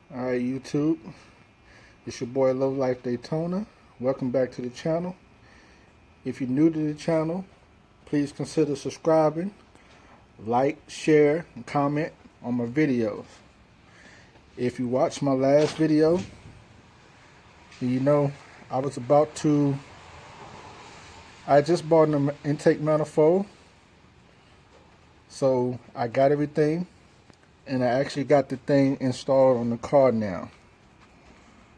Alright, YouTube, it's your boy Love Life Daytona. Welcome back to the channel. If you're new to the channel, please consider subscribing, like, share, and comment on my videos. If you watched my last video, you know I just bought an intake manifold, so I got everything. And I actually got the thing installed on the car now.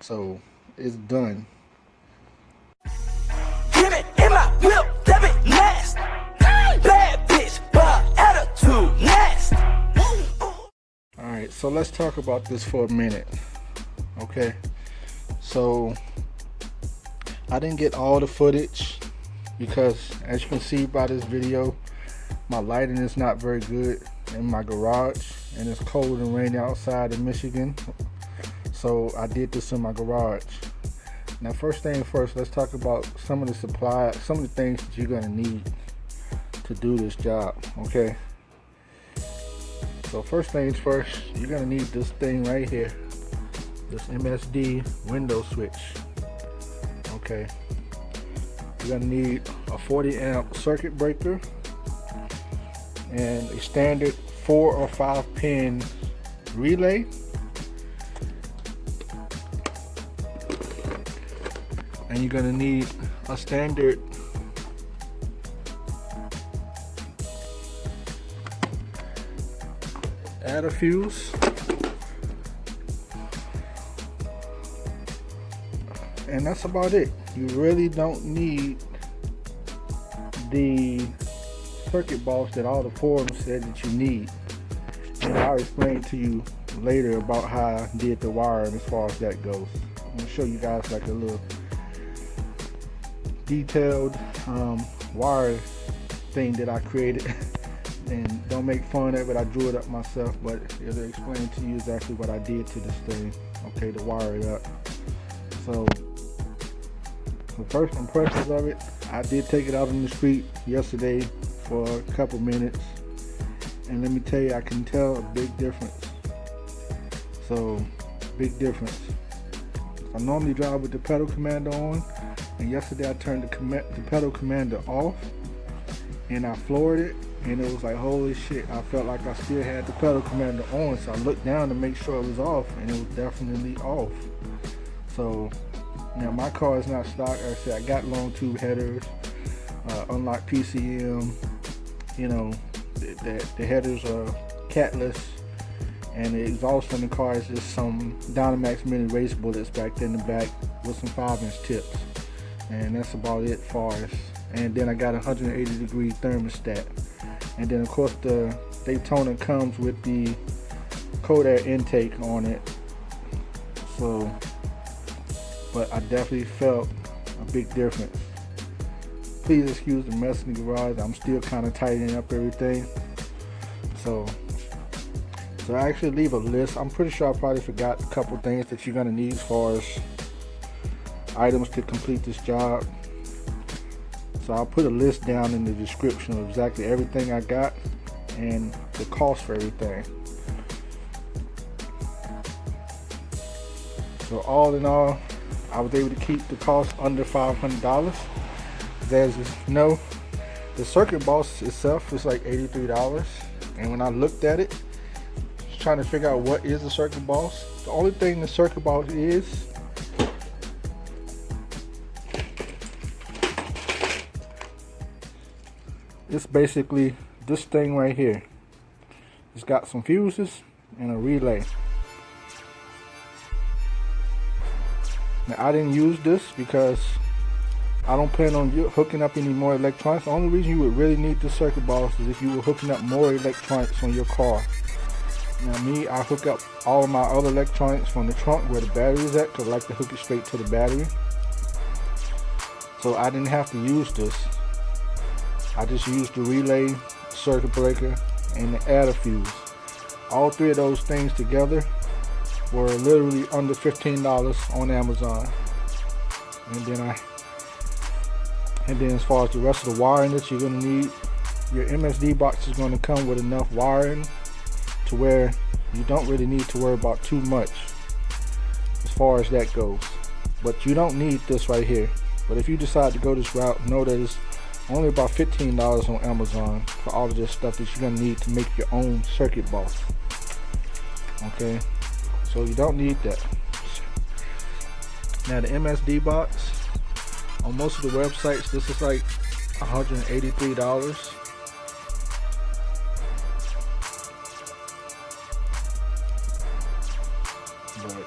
So it's done. Hemi in my whip, that bit last. Bad bitch, but attitude last. Alright, so let's talk about this for a minute. Okay. So I didn't get all the footage because, as you can see by this video, my lighting is not very good in my garage, and it's cold and rainy outside in Michigan, so I did this in my garage. Now, first thing first, let's talk about some of the things that you're gonna need to do this job. Okay, so first things first, you're gonna need this thing right here, this MSD window switch. Okay, you're gonna need a 40 amp circuit breaker and a standard 4 or 5 pin relay, and you're gonna need a standard adder fuse, and that's about it. You really don't need the circuit box that all the forums said that you need, and I'll explain to you later about how I did the wiring as far as that goes. I'm going to show you guys like a little detailed wire thing that I created, and don't make fun of it, I drew it up myself, but it'll explain to you exactly what I did to this thing, okay, to wire it up. So the first impressions of it, I did take it out on the street yesterday for a couple minutes, and let me tell you, I can tell a big difference. So, big difference. I normally drive with the pedal commander on, and yesterday I turned the pedal commander off, and I floored it, and it was like, holy shit, I felt like I still had the pedal commander on, so I looked down to make sure it was off, and it was definitely off. So, now my car is not stock. Like I said, I got long tube headers, unlock PCM, you know, the headers are catless, and the exhaust on the car is just some Dynamax mini race bullets back in the back with some 5-inch tips, and that's about it far as. And then I got a 180-degree thermostat, and then of course the Daytona comes with the cold air intake on it. So, but I definitely felt a big difference. Please excuse the mess in the garage. I'm still kind of tightening up everything. So I actually leave a list. I'm pretty sure I probably forgot a couple things that you're gonna need as far as items to complete this job. So I'll put a list down in the description of exactly everything I got and the cost for everything. So all in all, I was able to keep the cost under $500. As you know, the circuit box itself is like $83, and when I looked at it, just trying to figure out what is the circuit box, the only thing the circuit box is it's basically this thing right here. It's got some fuses and a relay. Now, I didn't use this because I don't plan on hooking up any more electronics. The only reason you would really need the circuit box is if you were hooking up more electronics on your car. Now me, I hook up all of my other electronics from the trunk where the battery is at, because I like to hook it straight to the battery. So I didn't have to use this. I just used the relay, circuit breaker, and the adder fuse. All three of those things together were literally under $15 on Amazon. And then as far as the rest of the wiring that you're going to need, your MSD box is going to come with enough wiring to where you don't really need to worry about too much. as far as that goes. But you don't need this right here. But if you decide to go this route, know that it's only about $15 on Amazon for all of this stuff that you're gonna need to make your own circuit box. Okay, so you don't need that. Now the MSD box, on most of the websites, this is like $183. But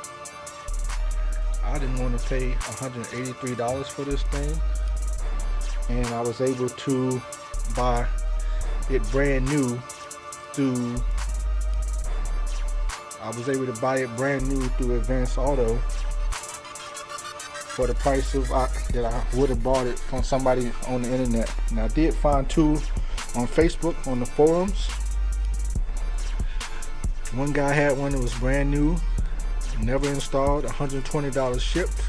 I didn't want to pay $183 for this thing, and I was able to buy it brand new through EPAuto for the price of that I would have bought it from somebody on the internet. Now I did find two on Facebook on the forums. One guy had one that was brand new, never installed, $120 shipped.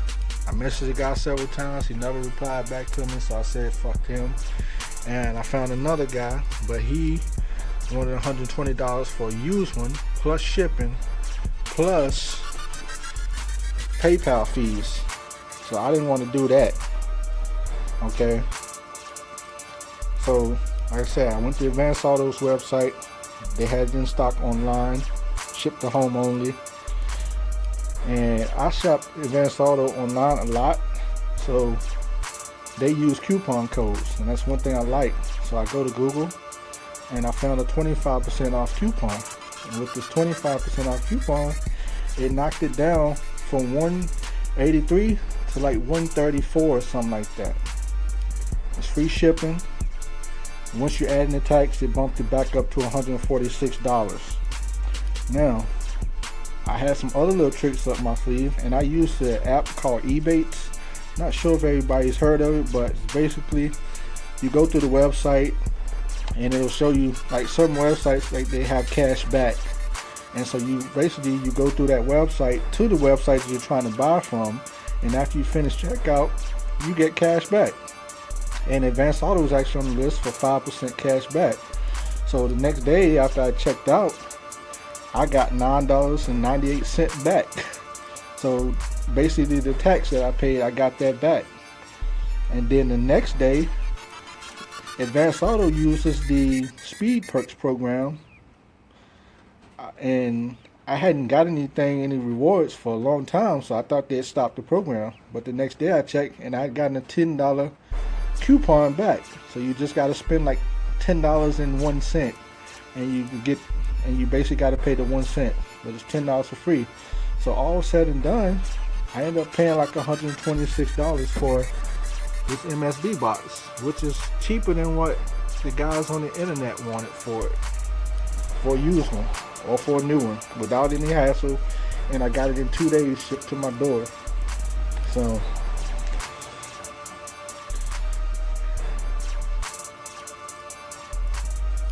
I messaged the guy several times, he never replied back to me, so I said fuck him. And I found another guy, but he wanted $120 for a used one, plus shipping, plus PayPal fees. So I didn't want to do that. Okay. So like I said, I went to EPAuto's website. They had it in stock online, shipped to home only. And I shop EPAuto online a lot, so they use coupon codes, and that's one thing I like. So I go to Google and I found a 25% off coupon, and with this 25% off coupon, it knocked it down from $183 to like $134 or something like that. It's free shipping. Once you add in the tax, it bumped it back up to $146. Now I had some other little tricks up my sleeve, and I used the app called EPAuto. Not sure if everybody's heard of it, but it's basically you go through the website and it'll show you, like certain websites, like they have cash back, and so you basically you go through that website to the website that you're trying to buy from, and after you finish checkout, you get cash back. And EPAuto was actually on the list for 5% cash back. So the next day after I checked out, I got $9.98 back. So basically the tax that I paid, I got that back. And then the next day, EPAuto uses the Speed Perks program, and I hadn't got any rewards for a long time, so I thought they'd stopped the program. But the next day I checked, and I had gotten a $10 coupon back. So you just got to spend like $10.01, and you get, and you basically got to pay the 1 cent, but it's $10 for free. So all said and done, I ended up paying like $126 for this MSD box, which is cheaper than what the guys on the internet wanted for it, for a used one or for a new one, without any hassle. And I got it in 2 days shipped to my door. So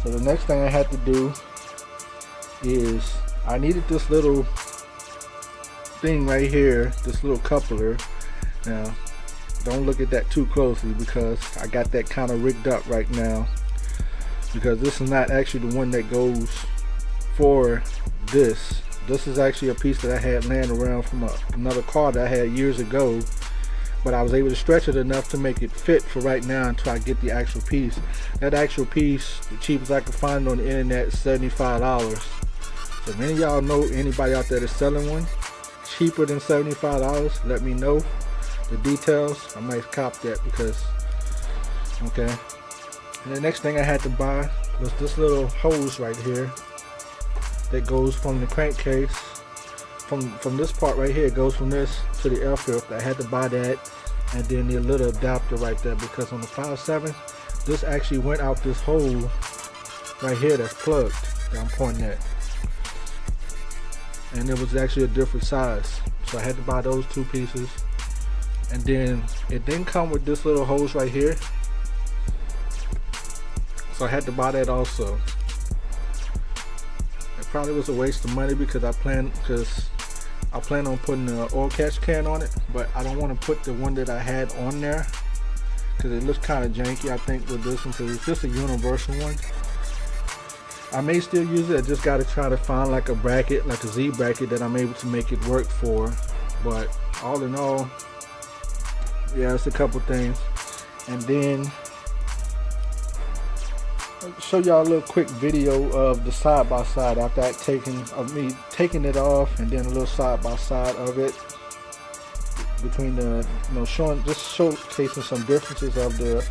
the next thing I had to do is I needed this little thing right here, this little coupler. Now don't look at that too closely, because I got that kind of rigged up right now, because this is not actually the one that goes for this. This is actually a piece that I had laying around from another car that I had years ago, but I was able to stretch it enough to make it fit for right now until I get the actual piece. That actual piece, the cheapest I could find on the internet, is $75. So if any of y'all know anybody out there that's selling one cheaper than $75, let me know the details. I might cop that, because okay. And the next thing I had to buy was this little hose right here that goes from the crankcase, from this part right here. It goes from this to the air filter. I had to buy that, and then the little adapter right there, because on the 5.7 this actually went out this hole right here that's plugged that I'm pointing at, and it was actually a different size. So I had to buy those two pieces. And then it didn't come with this little hose right here, so I had to buy that also. It probably was a waste of money, because I plan on putting an oil catch can on it, but I don't want to put the one that I had on there, because it looks kind of janky, I think, with this one, because it's just a universal one. I may still use it. I just got to try to find like a bracket, like a Z bracket, that I'm able to make it work for. But all in all, yeah, it's a couple things. And then I'll show y'all a little quick video of the side by side after that, me taking it off, and then a little side by side of it between the, showcasing some differences of the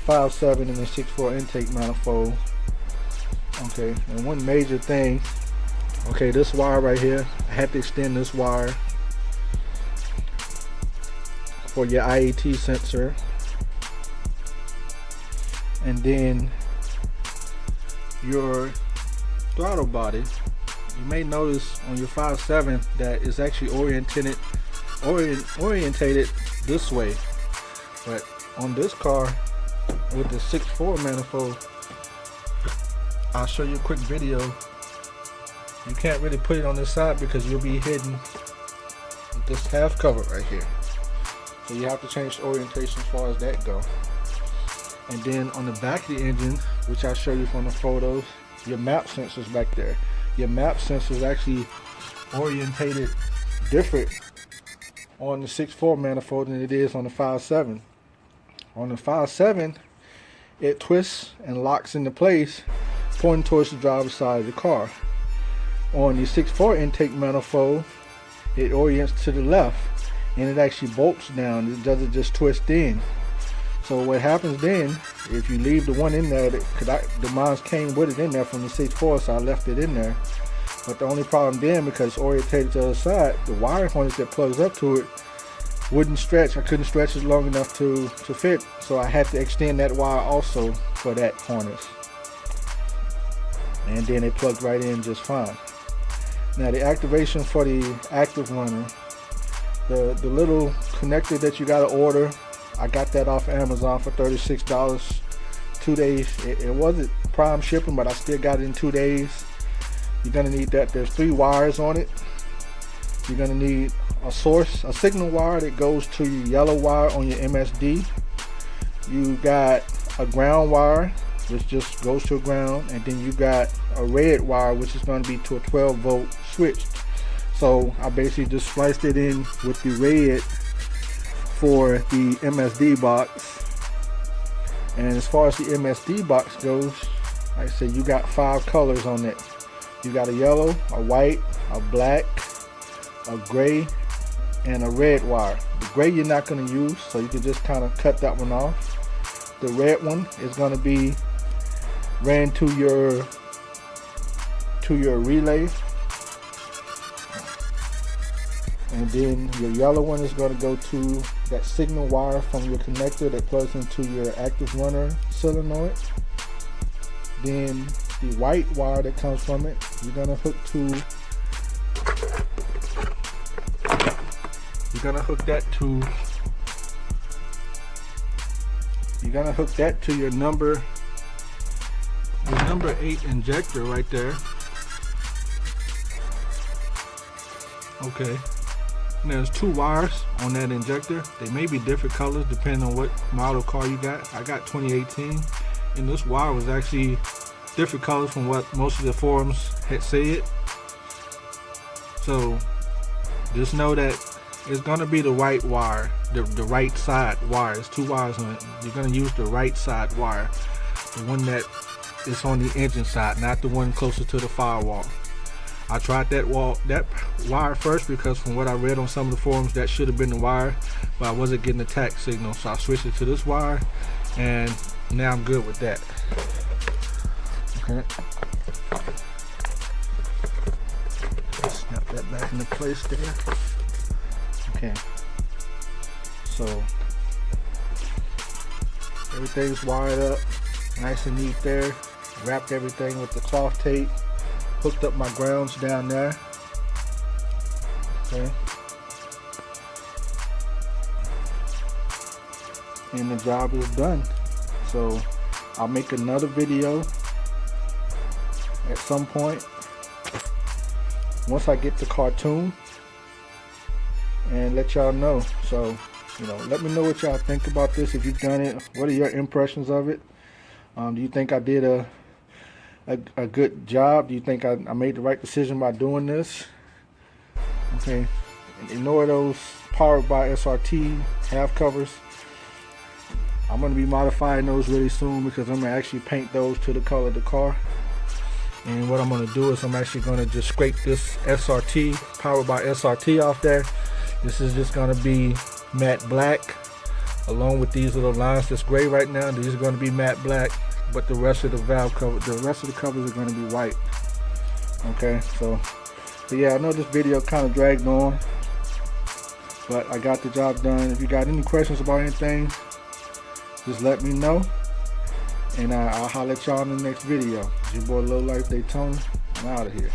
5.7 and the 6.4 intake manifold. Okay, and one major thing, okay, this wire right here, I had to extend this wire for your IAT sensor. And then your throttle body, you may notice on your 5.7 that it's actually orientated this way, but on this car with the 6.4 manifold, I'll show you a quick video. You can't really put it on this side because you'll be hitting this half cover right here, so you have to change the orientation as far as that go. And then on the back of the engine, which I'll show you from the photos, your map sensor's back there. Your map sensor is actually orientated different on the 6.4 manifold than it is on the 5.7. On the 5.7, it twists and locks into place, pointing towards the driver's side of the car. On the 6.4 intake manifold, it orients to the left, and it actually bolts down. It doesn't just twist in. So what happens then, if you leave the one in there, the mine came with it in there from the 6.4, so I left it in there. But the only problem then, because it's orientated to the other side, the wire harness that plugs up to it wouldn't stretch. I couldn't stretch it long enough to fit, so I had to extend that wire also for that harness. And then it plugged right in just fine. Now the activation for the active runner, the little connector that you gotta order, I got that off Amazon for $36, 2 days. It wasn't prime shipping, but I still got it in 2 days. You're gonna need that. There's 3 wires on it. You're gonna need a signal wire that goes to your yellow wire on your MSD. You got a ground wire, which just goes to a ground, and then you got a red wire, which is gonna be to a 12-volt switch. So I basically just spliced it in with the red for the MSD box. And as far as the MSD box goes, like I said, you got 5 colors on it. You got a yellow, a white, a black, a gray, and a red wire. The gray you're not going to use, so you can just kind of cut that one off. The red one is going to be ran to your relay. And then your yellow one is going to go to that signal wire from your connector that plugs into your active runner solenoid. Then the white wire that comes from it, you're going to hook that to your number 8 injector right there. Okay. And there's 2 wires on that injector. They may be different colors depending on what model car you got. I got 2018, and this wire was actually different colors from what most of the forums had said. So just know that it's gonna be the right wire, the right side wire. There's 2 wires on it. You're gonna use the right side wire, the one that is on the engine side, not the one closer to the firewall. I tried that wire first because from what I read on some of the forums, that should have been the wire, but I wasn't getting the Tach signal, so I switched it to this wire, and now I'm good with that. Okay. Snap that back into place there. Okay. So everything's wired up, nice and neat there. Wrapped everything with the cloth tape. Hooked up my grounds down there. Okay. And the job is done. So I'll make another video at some point once I get the cartoon and let y'all know. So, let me know what y'all think about this. If you've done it, what are your impressions of it? Do you think I did a good job? Do you think I made the right decision by doing this? Okay. ignore those powered by SRT half covers. I'm going to be modifying those really soon because I'm going to actually paint those to the color of the car. And what I'm going to do is I'm actually going to just scrape this SRT, powered by SRT, off there. This is just going to be matte black, along with these little lines that's gray right now. These are going to be matte black, but the rest of the valve cover, the rest of the covers are going to be white. Okay, so yeah, I know this video kind of dragged on, but I got the job done. If you got any questions about anything, just let me know, and I'll holler at y'all in the next video. It's your boy Low Life Daytona. I'm out of here.